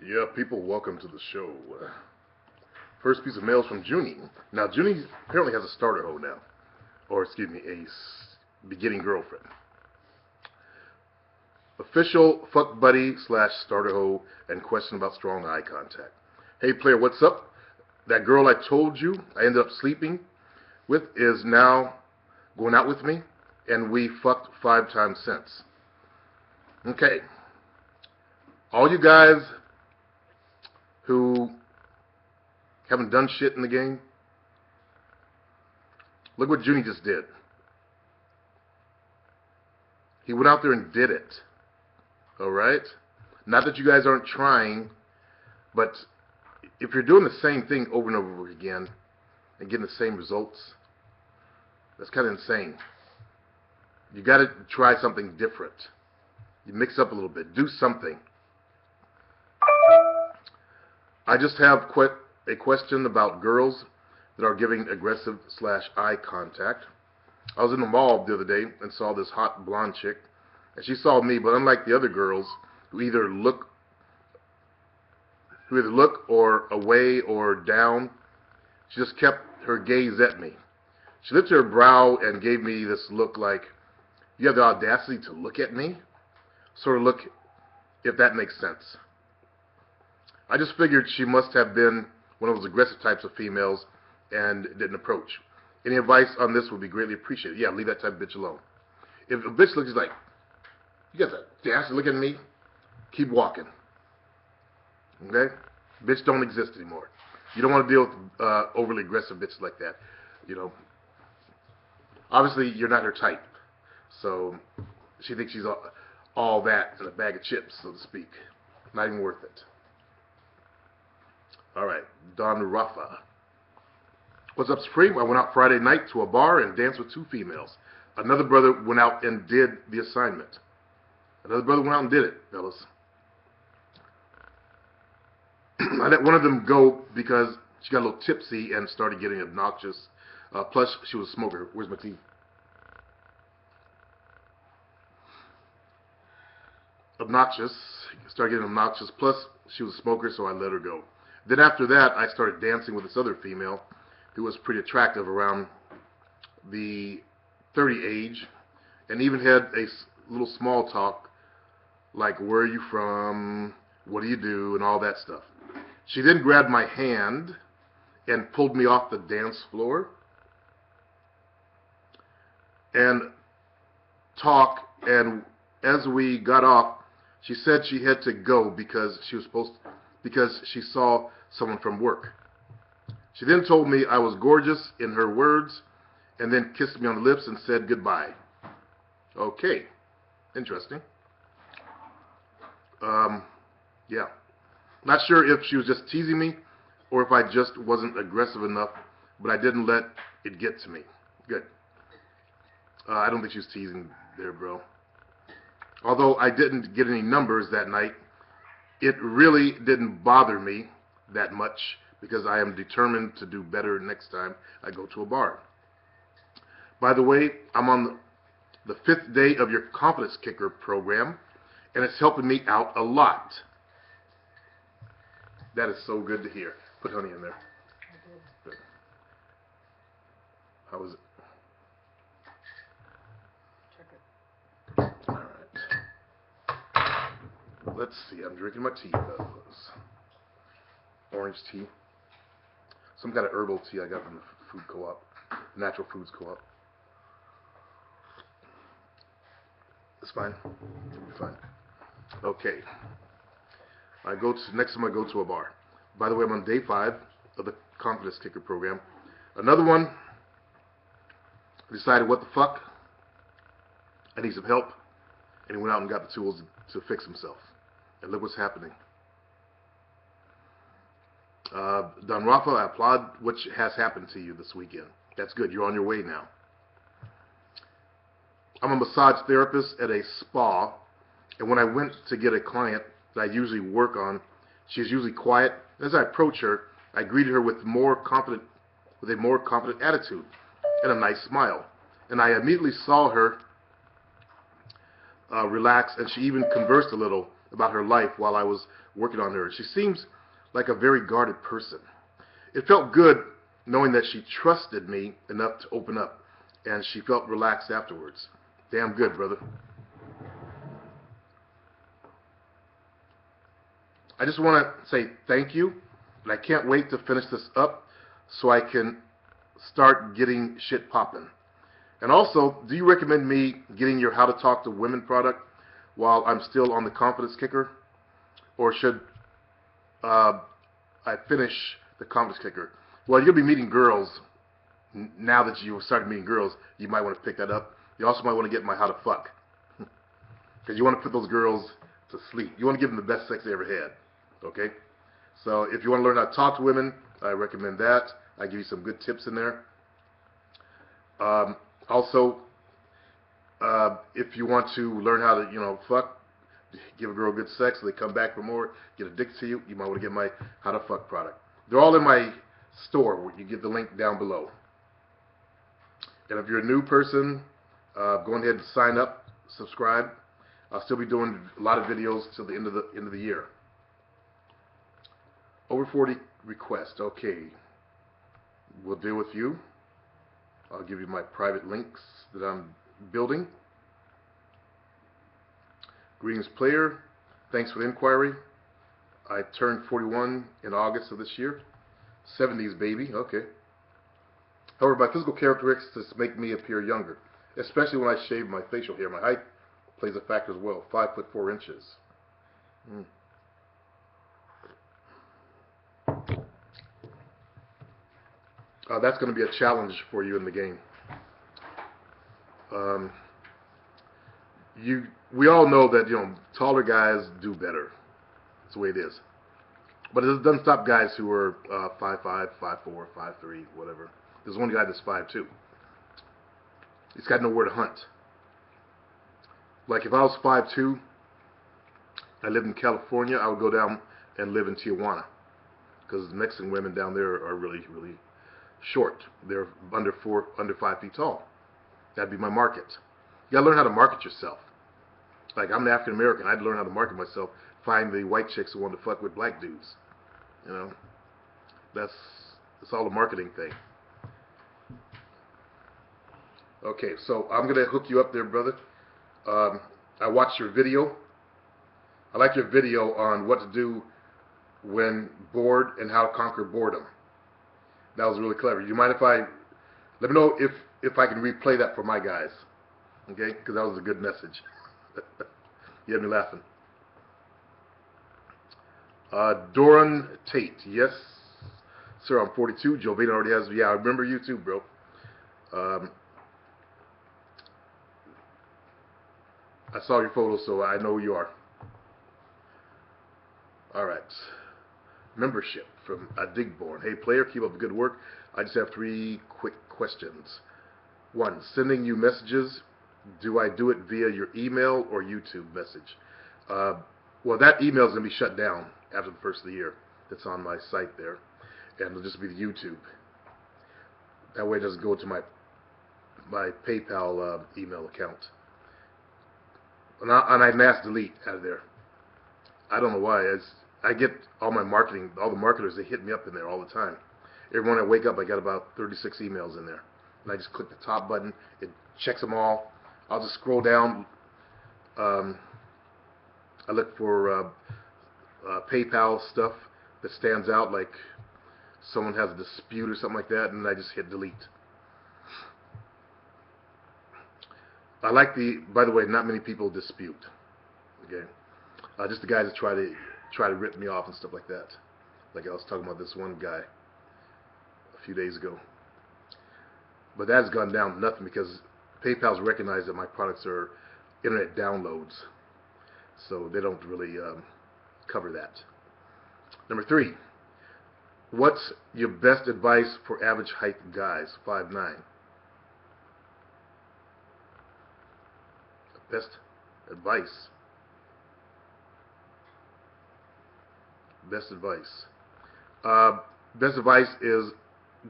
Yeah, people, welcome to the show. First piece of mail is from Junie. Now, Junie apparently has a starter hoe now. Or, excuse me, beginning girlfriend. Official fuck buddy slash starter hoe and question about strong eye contact. Hey, player, what's up? That girl I told you I ended up sleeping with is now going out with me, and we fucked 5 times since. Okay. All you guys who haven't done shit in the game, look what Junie just did. He went out there and did it. Alright? Not that you guys aren't trying, but if you're doing the same thing over and over again and getting the same results, that's kind of insane. You got to try something different. You mix up a little bit. Do something. I just have a question about girls that are giving aggressive slash eye contact. I was in the mall the other day and saw this hot blonde chick, and she saw me, but unlike the other girls who either look or away or down, she just kept her gaze at me. She lifted her brow and gave me this look like, you have the audacity to look at me? Sort of look, if that makes sense. I just figured she must have been one of those aggressive types of females and didn't approach. Any advice on this would be greatly appreciated. Yeah, leave that type of bitch alone. If a bitch looks like, you got the audacity to look at me, keep walking. Okay? Bitch don't exist anymore. You don't want to deal with overly aggressive bitches like that. You know, obviously you're not her type. So she thinks she's all that in a bag of chips, so to speak. Not even worth it. Alright, Don Rafa. What's up, Supreme? I went out Friday night to a bar and danced with 2 females. Another brother went out and did the assignment. Another brother went out and did it, fellas. I let one of them go because she got a little tipsy and started getting obnoxious. Plus, she was a smoker. Where's my tea? Obnoxious. Started getting obnoxious. Plus, she was a smoker, so I let her go. Then after that, I started dancing with this other female who was pretty attractive around the 30 age, and even had a little small talk like, where are you from, what do you do, and all that stuff. She then grabbed my hand and pulled me off the dance floor and talked, and as we got off, she said she had to go because she saw someone from work. She then told me I was gorgeous in her words, and then kissed me on the lips and said goodbye. Okay, interesting. Yeah. Not sure if she was just teasing me or if I just wasn't aggressive enough, but I didn't let it get to me. Good. I don't think she was teasing there, bro. Although I didn't get any numbers that night, it really didn't bother me that much because I am determined to do better next time I go to a bar. By the way, I'm on the 5th day of your Confidence Kicker program, and it's helping me out a lot. That is so good to hear. Put honey in there. Good. How was it? Check it. All right. Let's see. I'm drinking my tea, fellas. Orange tea. Some kind of herbal tea I got from the food co-op. Natural Foods Co-op. It's fine. It'll be fine. Okay. Next time I go to a bar. By the way, I'm on day 5 of the Confidence Kicker program. Another one. I decided, what the fuck? I need some help. And he went out and got the tools to fix himself. And look what's happening. Don Rafa, I applaud what has happened to you this weekend. That's good. You're on your way now. I'm a massage therapist at a spa, and when I went to get a client that I usually work on, she's usually quiet. As I approach her, I greeted her with a more confident attitude and a nice smile. And I immediately saw her relax, and she even conversed a little about her life while I was working on her. She seems like a very guarded person. It felt good knowing that she trusted me enough to open up, and she felt relaxed afterwards. Damn good, brother. I just want to say thank you, and I can't wait to finish this up so I can start getting shit popping. And also, do you recommend me getting your How to Talk to Women product while I'm still on the confidence kicker? Or should I finish the confidence kicker? Well, you'll be meeting girls. Now that you started meeting girls, you might want to pick that up. You also might want to get my How to Fuck. Because you want to put those girls to sleep. You want to give them the best sex they ever had. Okay? So if you want to learn how to talk to women, I recommend that. I give you some good tips in there. Also, if you want to learn how to, fuck, give a girl good sex so they come back for more, get addicted to you, you might want to get my How to Fuck product. They're all in my store. You get the link down below. And if you're a new person, go ahead and sign up, subscribe. I'll still be doing a lot of videos till the end of the year. Over 40 requests. Okay, we'll deal with you. I'll give you my private links that I'm building. Greetings, player. Thanks for the inquiry. I turned 41 in August of this year. 70s baby. Okay. However, my physical characteristics make me appear younger, especially when I shave my facial hair. My height plays a factor as well. 5'4". That's going to be a challenge for you in the game. We all know that taller guys do better. That's the way it is. But it doesn't stop guys who are 5'5", 5'4", 5'3", whatever. There's one guy that's 5'2". He's got nowhere to hunt. Like if I was 5'2", I lived in California, I would go down and live in Tijuana, because the Mexican women down there are really, really short. They're under 5 feet tall. That'd be my market. You gotta learn how to market yourself. Like I'm an African American, I'd learn how to market myself. Find the white chicks who want to fuck with black dudes. That's all a marketing thing. Okay, so I'm gonna hook you up there, brother. I watched your video. I like your video on what to do when bored and how to conquer boredom. That was really clever. You mind if let me know if I can replay that for my guys? Okay, because that was a good message. You had me laughing. Doran Tate, yes, sir. I'm 42. Jovina already has. Yeah, I remember you too, bro. I saw your photo, so I know who you are. All right. Membership from Adigborn. Hey, player, keep up the good work. I just have 3 quick questions. 1, sending you messages. Do I do it via your email or YouTube message? Well, that email is going to be shut down after the first of the year. It's on my site there. And it'll just be the YouTube. That way it doesn't go to my PayPal email account. And I mass delete out of there. I don't know why. I get all my marketing, all the marketers, they hit me up in there all the time. Every morning I wake up, I got about 36 emails in there. And I just click the top button. It checks them all. I'll just scroll down. I look for PayPal stuff that stands out, like someone has a dispute or something like that, and I just hit delete. I like by the way, not many people dispute. Okay, just the guys that try to rip me off and stuff like that. Like I was talking about this one guy a few days ago. But that's gone down to nothing because PayPal's recognized that my products are internet downloads, so they don't really cover that. Number 3, what's your best advice for average height guys, 5'9"? Best advice. Best advice. Best advice is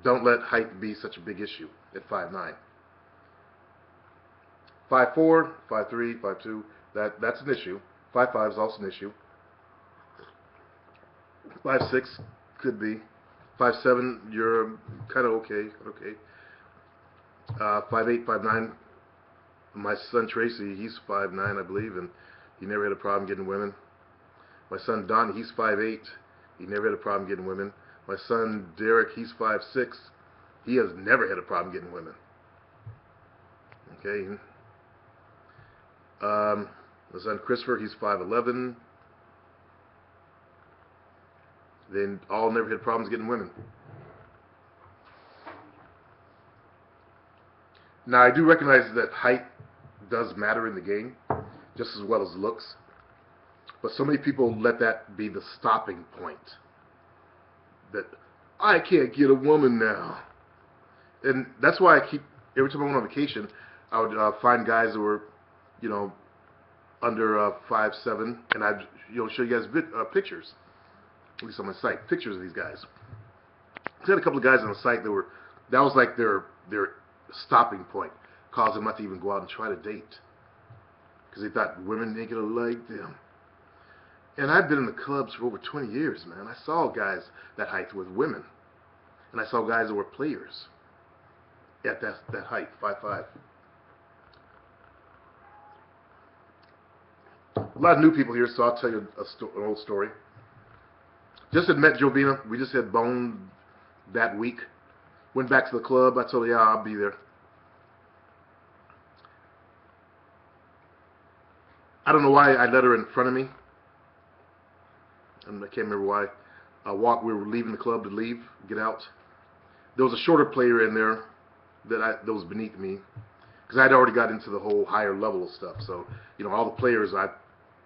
don't let height be such a big issue at 5'9". 5'4", 5'3", 5'2", that's an issue. 5'5" is also an issue. 5'6" could be. 5'7", you're kind of okay. Okay. 5'8", 5'9". My son Tracy, he's 5'9", I believe, and he never had a problem getting women. My son Don, he's 5'8". He never had a problem getting women. My son Derek, he's 5'6". He has never had a problem getting women. Okay. My son Christopher, he's 5'11". They all never had problems getting women. Now, I do recognize that height does matter in the game, just as well as looks. But so many people let that be the stopping point. That I can't get a woman now. And that's why I keep, every time I went on vacation, I would find guys that were, under 5'7", and I'd show you guys pictures, at least on my site, pictures of these guys. I had a couple of guys on the site that was like their stopping point, caused them not to even go out and try to date, because they thought women ain't gonna like them. And I've been in the clubs for over 20 years, man. I saw guys that height with women, and I saw guys that were players at that height, 5'5". A lot of new people here, so I'll tell you an old story. Just had met Jovina. We just had boned that week. Went back to the club. I told her, yeah, I'll be there. I don't know why I let her in front of me. And I can't remember why. We were leaving the club to get out. There was a shorter player in there that was beneath me, because I'd already got into the whole higher level of stuff. So, all the players, I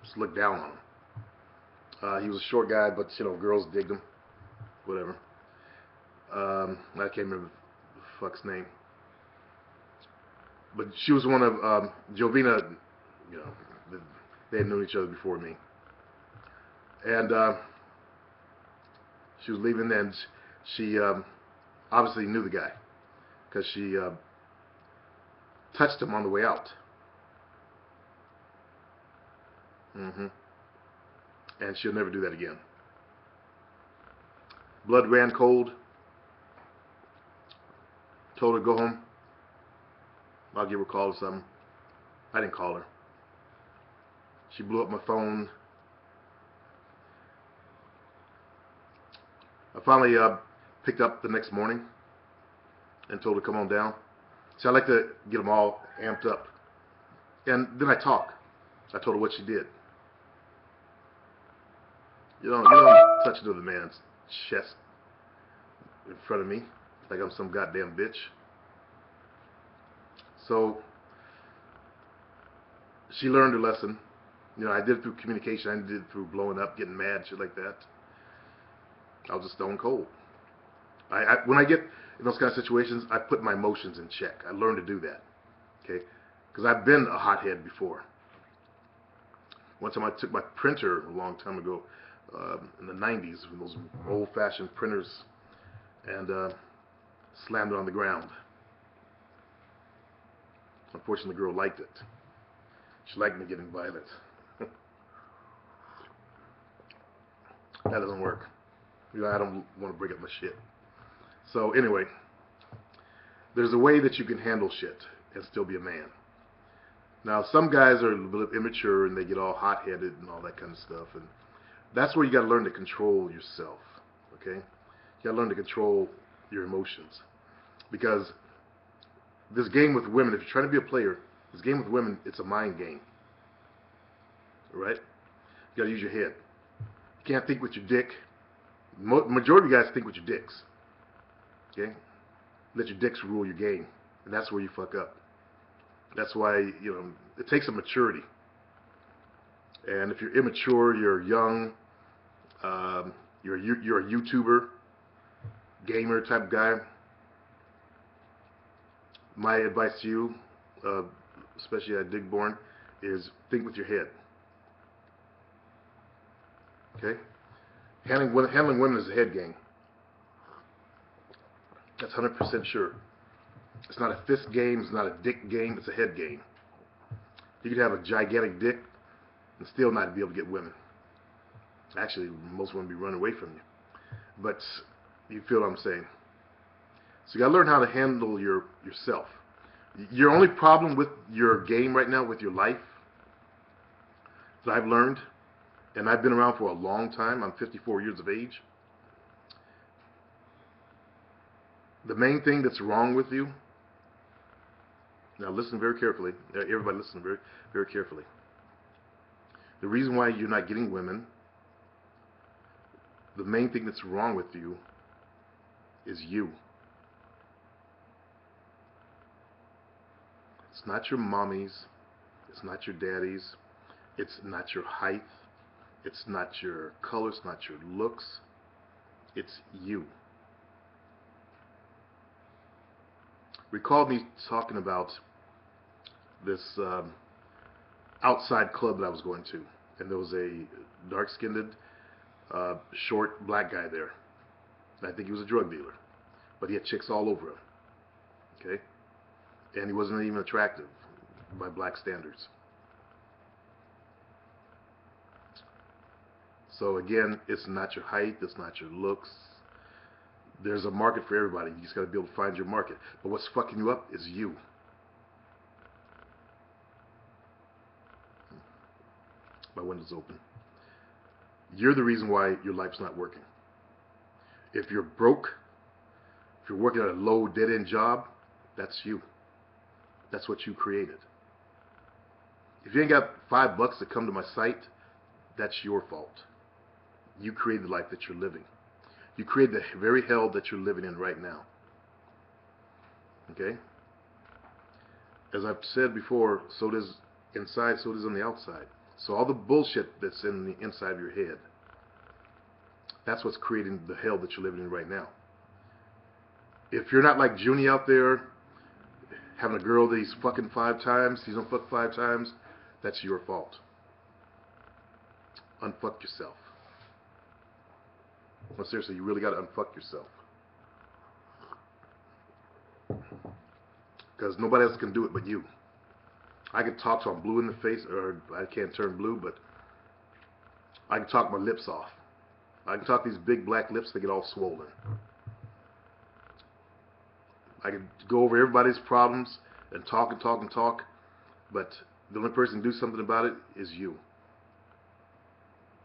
just looked down on him. He was a short guy, but girls digged him. Whatever. I can't remember the fuck's name. But she was one of Jovina. They had known each other before me. And she was leaving, and she obviously knew the guy, because she touched him on the way out. And she'll never do that again. Blood ran cold. Told her to go home. I'll give her a call or something. I didn't call her. She blew up my phone. I finally picked up the next morning and told her to come on down. See, I like to get them all amped up. And then I talk. I told her what she did. You don't touch another man's chest in front of me like I'm some goddamn bitch. So she learned her lesson. I did it through communication. I did it through blowing up, getting mad, shit like that. I was just stone cold. When I get in those kind of situations, I put my emotions in check. I learned to do that. Okay? Because I've been a hothead before. One time I took my printer a long time ago, in the 90s, with those old-fashioned printers, and slammed it on the ground. Unfortunately, the girl liked it. She liked me getting violent. That doesn't work. I don't want to break up my shit. So anyway, there's a way that you can handle shit and still be a man. Now, some guys are a little bit immature and they get all hot-headed and all that kind of stuff, and that's where you got to learn to control yourself. Okay, you got to learn to control your emotions, because this game with women, if you're trying to be a player, this game with women, it's a mind game. All right? You got to use your head. You can't think with your dick. Majority of you guys think with your dicks. Okay? Let your dicks rule your game, and that's where you fuck up. That's why, it takes a maturity. And if you're immature, you're young, you're a YouTuber, gamer type guy, my advice to you, especially at Digborn, is think with your head. Okay? Handling women is a head game. That's 100% sure. It's not a fist game. It's not a dick game. It's a head game. You could have a gigantic dick, and still not be able to get women. Actually, most women be running away from you. But you feel what I'm saying. So you got to learn how to handle yourself. Your only problem with your game right now, with your life, that I've learned, and I've been around for a long time, I'm 54 years of age. The main thing that's wrong with you, now listen very carefully, everybody listen very, very carefully. The reason why you're not getting women, the main thing that's wrong with you is you. It's not your mommies, it's not your daddies, it's not your height, it's not your color, it's not your looks, it's you. Recall me talking about this outside club that I was going to, and there was a dark-skinned, short black guy there. I think he was a drug dealer, but he had chicks all over him. Okay, and he wasn't even attractive by black standards. So again, it's not your height, it's not your looks. There's a market for everybody. You just got to be able to find your market. But what's fucking you up is you. My window's open. You're the reason why your life's not working. If you're broke, if you're working at a low dead-end job, that's you. That's what you created. If you ain't got $5 to come to my site, that's your fault. You created the life that you're living. You created the very hell that you're living in right now. Okay? As I've said before, so does inside, so does on the outside. So all the bullshit that's in the inside of your head, that's what's creating the hell that you're living in right now. If you're not like Junie out there, having a girl that he's fucking 5 times, he's gonna fuck 5 times, that's your fault. Unfuck yourself. No, seriously, you really got to unfuck yourself. Because nobody else can do it but you. I can talk till I'm blue in the face, or I can't turn blue, but I can talk my lips off. I can talk these big black lips, they get all swollen. I can go over everybody's problems and talk and talk and talk, but the only person who can do something about it is you.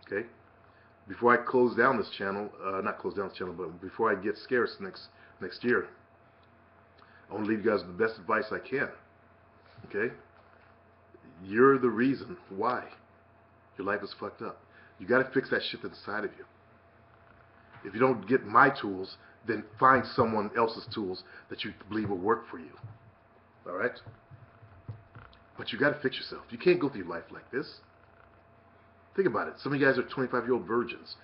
Okay? Before I close down this channel, not close down this channel, but before I get scarce next year, I want to leave you guys with the best advice I can. Okay? You're the reason why your life is fucked up. You got to fix that shit inside of you. If you don't get my tools, then find someone else's tools that you believe will work for you. All right? But you got to fix yourself. You can't go through life like this. Think about it. Some of you guys are 25-year-old virgins,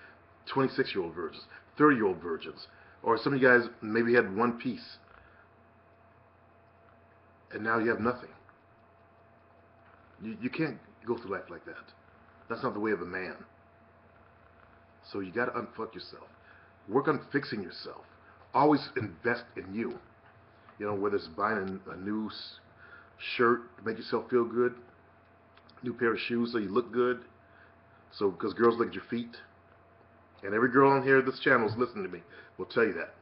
26-year-old virgins, 30-year-old virgins, or some of you guys maybe had one piece, and now you have nothing. You can't go through life like that. That's not the way of a man. So you got to unfuck yourself. Work on fixing yourself. Always invest in you. You know, whether it's buying a new shirt to make yourself feel good, new pair of shoes so you look good. So, because girls look at your feet, and every girl on here, this channel is listening to me, will tell you that.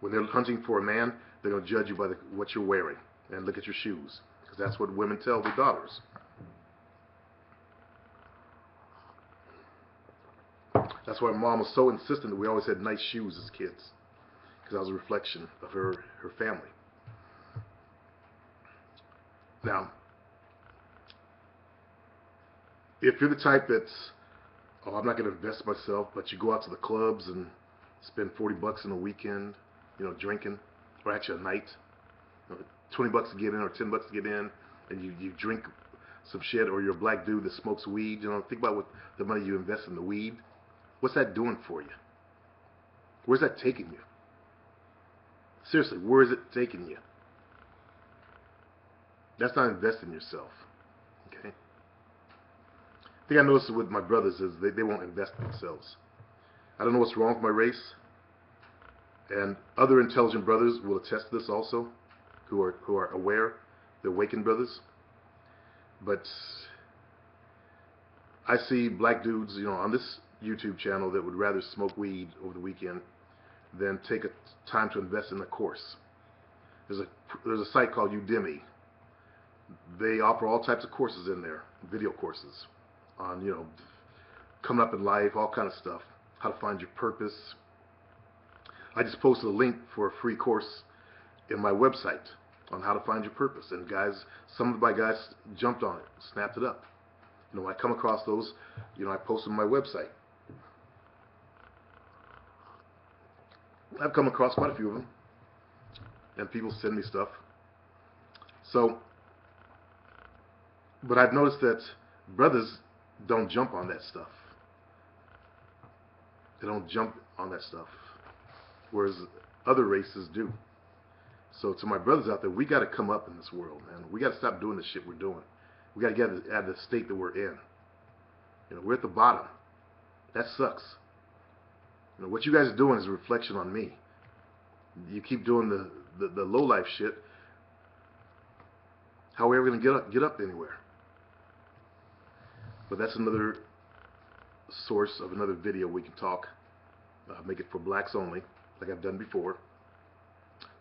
When they're hunting for a man, they're going to judge you by what you're wearing, and look at your shoes, because that's what women tell their daughters. That's why Mom was so insistent that we always had nice shoes as kids, because that was a reflection of her family. Now, if you're the type that's, oh, I'm not going to invest myself, but you go out to the clubs and spend $40 in a weekend, you know, drinking, or actually a night, you know, $20 to get in or $10 to get in, and you drink some shit, or you're a black dude that smokes weed, you know, think about what the money you invest in the weed. What's that doing for you? Where's that taking you? Seriously, where is it taking you? That's not investing in yourself. Okay? The thing I noticed with my brothers is they won't invest in themselves. I don't know what's wrong with my race, and other intelligent brothers will attest to this also, who are aware, the awakened brothers. But I see black dudes, you know, on this YouTube channel that would rather smoke weed over the weekend than take a time to invest in a course. There's a site called Udemy. They offer all types of courses in there, video courses on, you know, coming up in life, all kind of stuff, how to find your purpose. I just posted a link for a free course in my website on how to find your purpose, and some of my guys jumped on it, snapped it up. You know, when I come across those, you know, I post them on my website. I've come across quite a few of them, and people send me stuff. So, but I've noticed that brothers don't jump on that stuff. They don't jump on that stuff, whereas other races do. So to my brothers out there, we got to come up in this world, man. We got to stop doing the shit we're doing. We got to get out of the state that we're in. You know, we're at the bottom. That sucks. You know, what you guys are doing is a reflection on me. You keep doing the low life shit. How are we ever going to get up anywhere? But that's another source of another video we can talk. Make it for blacks only, like I've done before.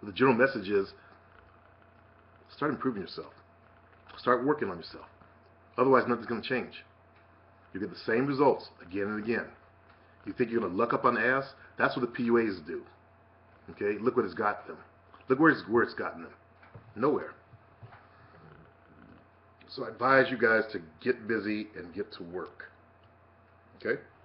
But the general message is, start improving yourself. Start working on yourself. Otherwise, nothing's going to change. You get the same results again and again. You think you're going to luck up on the ass? That's what the PUAs do. Okay? Look what it's got them. Look where it's gotten them. Nowhere. So I advise you guys to get busy and get to work. Okay?